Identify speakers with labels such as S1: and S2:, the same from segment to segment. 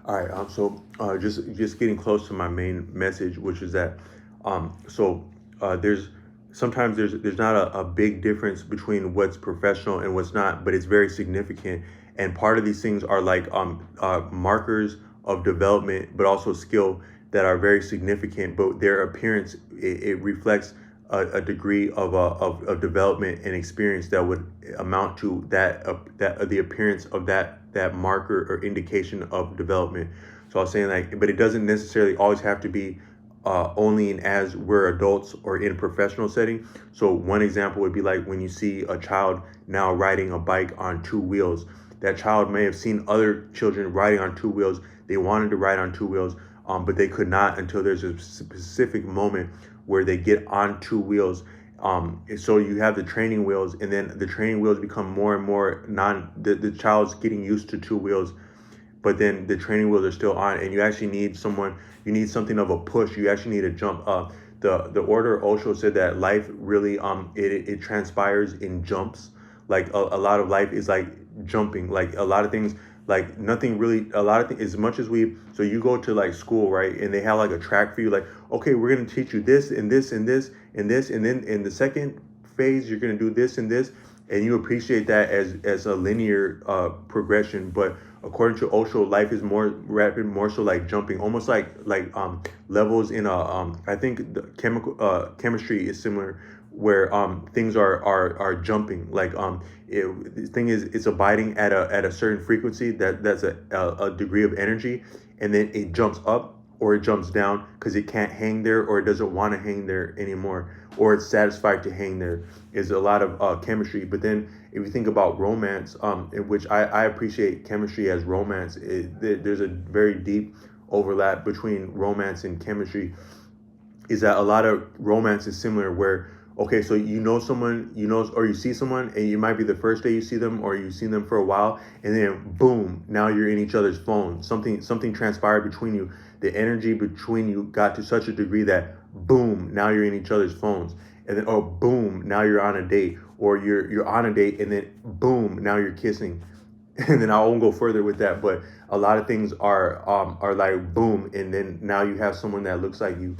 S1: All right. Just getting close to my main message, which is that there's sometimes there's not a big difference between what's professional and what's not, but it's very significant. And part of these things are like markers of development, but also skill that are very significant. But their appearance it reflects a degree of development and experience that would amount to that the appearance of that marker or indication of development. So I was saying like, but it doesn't necessarily always have to be only in as we're adults or in a professional setting. So one example would be like when you see a child now riding a bike on two wheels. That child may have seen other children riding on two wheels. They wanted to ride on two wheels, but they could not until there's a specific moment where they get on two wheels. So you have the training wheels, and then the training wheels become more and more the child's getting used to two wheels, but then the training wheels are still on, and you actually need you need something of a push. You actually need a jump. The order Osho said that life really it transpires in jumps. Like a lot of life is like jumping. Like a lot of things, like nothing really. A lot of things, as much as so you go to like school, right, and they have like a track for you. Like, okay, we're gonna teach you this and this and this and this, and then in the second phase, you're gonna do this and this, and you appreciate that as a linear progression. But according to Osho, life is more rapid, more so like jumping, almost like levels in a I think the chemistry is similar, where things are jumping. Like the thing is, it's abiding at a certain frequency that's a degree of energy, and then it jumps up or it jumps down because it can't hang there, or it doesn't want to hang there anymore, or it's satisfied to hang there. Is a lot of chemistry. But then if you think about romance, in which I appreciate chemistry as romance, there's a very deep overlap between romance and chemistry. Is that a lot of romance is similar, where okay, so you know someone, or you see someone, and you might be the first day you see them, or you've seen them for a while, and then boom, now you're in each other's phone. Something transpired between you. The energy between you got to such a degree that boom, now you're in each other's phones, and then oh boom, now you're on a date, or you're on a date, and then boom, now you're kissing. And then I won't go further with that, but a lot of things are like boom, and then now you have someone that looks like you.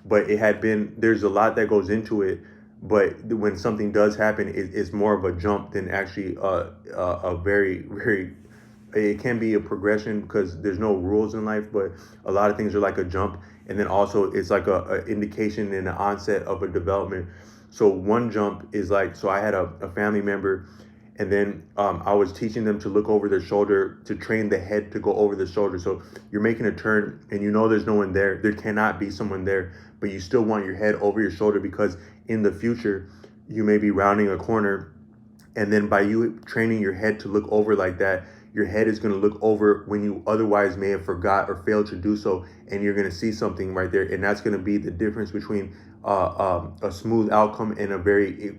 S1: But there's a lot that goes into it, but when something does happen, it's more of a jump than actually a very, very, it can be a progression because there's no rules in life, but a lot of things are like a jump. And then also it's like a indication in the onset of a development. So one jump is like, so I had a family member, and then I was teaching them to look over their shoulder, to train the head to go over the shoulder. So you're making a turn and you know there's no one there. There cannot be someone there, but you still want your head over your shoulder because in the future you may be rounding a corner. And then by you training your head to look over like that, your head is going to look over when you otherwise may have forgot or failed to do so. And you're going to see something right there. And that's going to be the difference between a smooth outcome and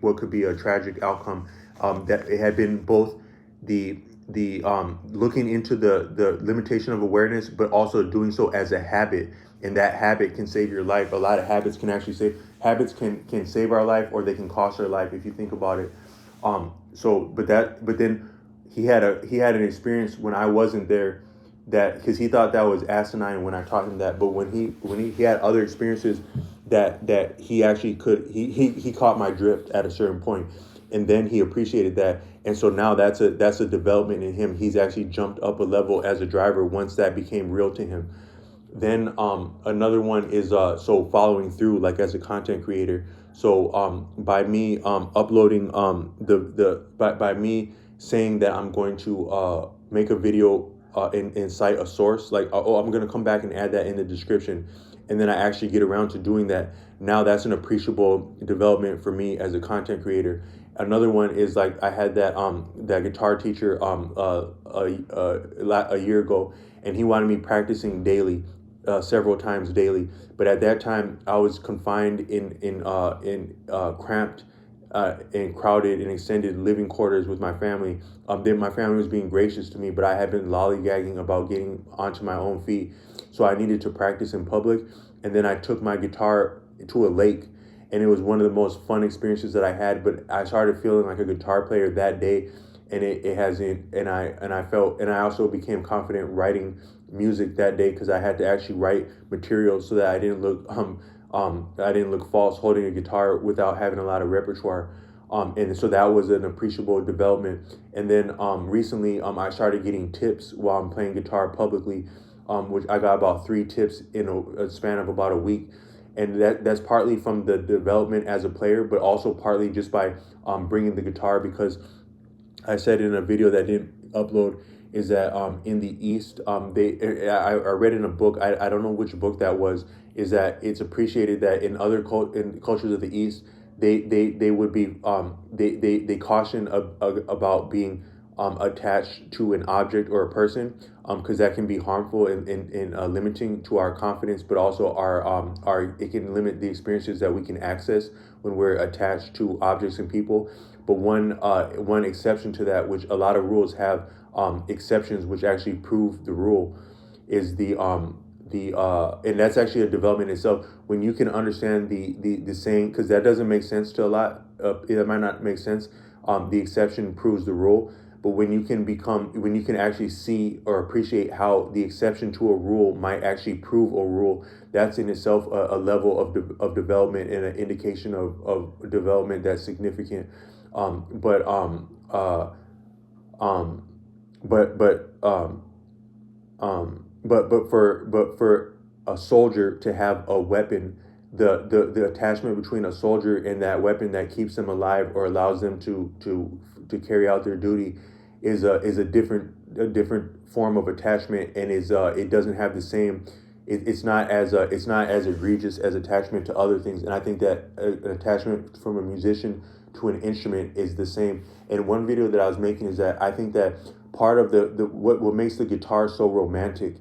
S1: what could be a tragic outcome. That it had been both the looking into the limitation of awareness, but also doing so as a habit. And that habit can save your life. A lot of habits can actually can save our life, or they can cost our life if you think about it. But then he had an experience when I wasn't there, that because he thought that was asinine when I taught him that. But when he had other experiences that he actually he caught my drift at a certain point, and then he appreciated that. And so now that's a development in him. He's actually jumped up a level as a driver once that became real to him. Then another one is so following through, like as a content creator. So by me uploading by me saying that I'm going to make a video and cite a source, like I'm going to come back and add that in the description, and then I actually get around to doing that. Now that's an appreciable development for me as a content creator. Another one is like I had that guitar teacher a year ago, and he wanted me practicing daily, several times daily. But at that time, I was confined in cramped and crowded and extended living quarters with my family. Then my family was being gracious to me, but I had been lollygagging about getting onto my own feet. So I needed to practice in public. And then I took my guitar to a lake, and it was one of the most fun experiences that I had. But I started feeling like a guitar player that day. and it hasn't. And I felt, and I also became confident writing music that day because I had to actually write material so that I didn't look false holding a guitar without having a lot of repertoire. And so that was an appreciable development. And then recently, I started getting tips while I'm playing guitar publicly, which I got about 3 tips in a span of about a week. And that's partly from the development as a player, but also partly just by bringing the guitar, because I said in a video that didn't upload is that in the East, I read in a book, I don't know which book that was, is that it's appreciated that in in cultures of the East, they would be they caution about being attached to an object or a person, because that can be harmful in limiting to our confidence, but also our it can limit the experiences that we can access when we're attached to objects and people. But one exception to that, which a lot of rules have exceptions which actually prove the rule, is the and that's actually a development in itself when you can understand the saying, because that doesn't make sense to a lot. It might not make sense. The exception proves the rule. But when you can actually see or appreciate how the exception to a rule might actually prove a rule, that's in itself a level of development and an indication of development that's significant. Um, but um, uh, um, but for a soldier to have a weapon, the attachment between a soldier and that weapon that keeps them alive or allows them to carry out their duty is a different form of attachment, and is it doesn't have the same. It's not as egregious as attachment to other things, and I think that an attachment from a musician to an instrument is the same. And one video that I was making is that I think that part of the what makes the guitar so romantic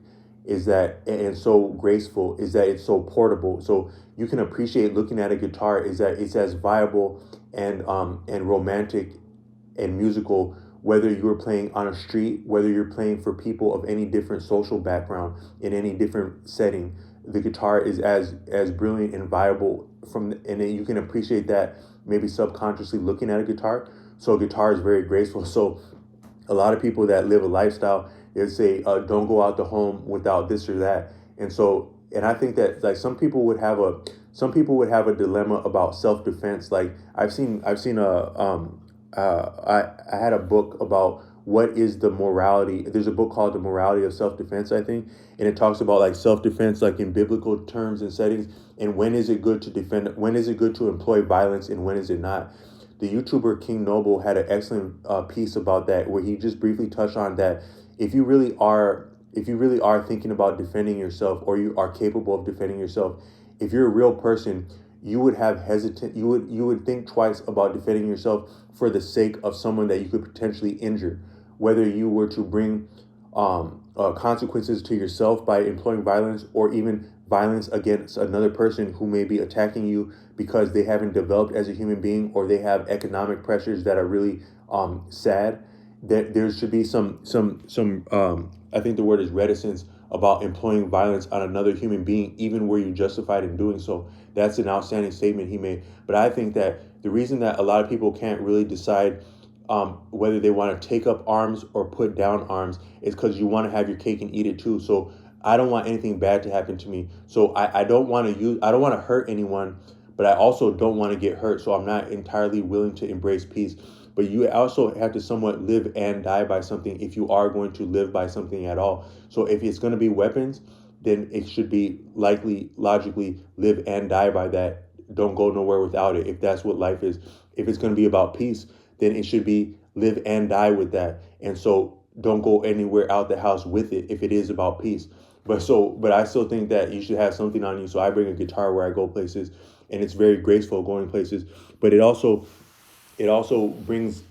S1: is that, and so graceful, is that it's so portable. So you can appreciate looking at a guitar is that it's as viable and romantic and musical, whether you're playing on a street, whether you're playing for people of any different social background in any different setting. The guitar is as brilliant and viable and then you can appreciate that maybe subconsciously looking at a guitar. So a guitar is very graceful. So a lot of people that live a lifestyle, they say, don't go out the home without this or that. And I think that like some people would have a dilemma about self-defense. Like I've seen I had a book about what is the morality. There's a book called The Morality of Self-Defense, I think, and it talks about like self-defense, like in biblical terms and settings, and when is it good to defend, when is it good to employ violence, and when is it not. The YouTuber King Noble had an excellent piece about that, where he just briefly touched on that. If you really are thinking about defending yourself, or you are capable of defending yourself, if you're a real person, you would think twice about defending yourself for the sake of someone that you could potentially injure, whether you were to bring consequences to yourself by employing violence, or even violence against another person who may be attacking you because they haven't developed as a human being, or they have economic pressures that are really sad. That there should be some I think the word is reticence about employing violence on another human being, even where you're justified in doing so. That's an outstanding statement he made. But I think that the reason that a lot of people can't really decide whether they want to take up arms or put down arms is because you want to have your cake and eat it too. So I don't want anything bad to happen to me. So I don't want to hurt anyone, but I also don't want to get hurt. So I'm not entirely willing to embrace peace. But you also have to somewhat live and die by something if you are going to live by something at all. So if it's going to be weapons, then it should be logically live and die by that. Don't go nowhere without it, if that's what life is. If it's going to be about peace, then it should be live and die with that. And so don't go anywhere out the house with it if it is about peace. But I still think that you should have something on you. So I bring a guitar where I go places, and it's very graceful going places. But it also brings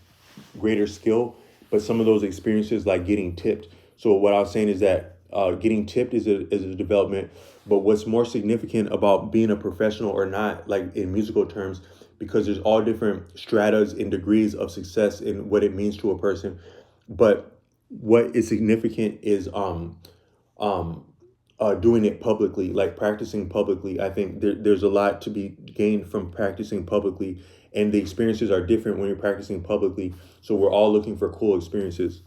S1: greater skill. But some of those experiences, like getting tipped. So what I was saying is that getting tipped is a development. But what's more significant about being a professional or not, like in musical terms, because there's all different stratas and degrees of success in what it means to a person. But what is significant is um doing it publicly, like practicing publicly. I think there's a lot to be gained from practicing publicly, and the experiences are different when you're practicing publicly. So we're all looking for cool experiences.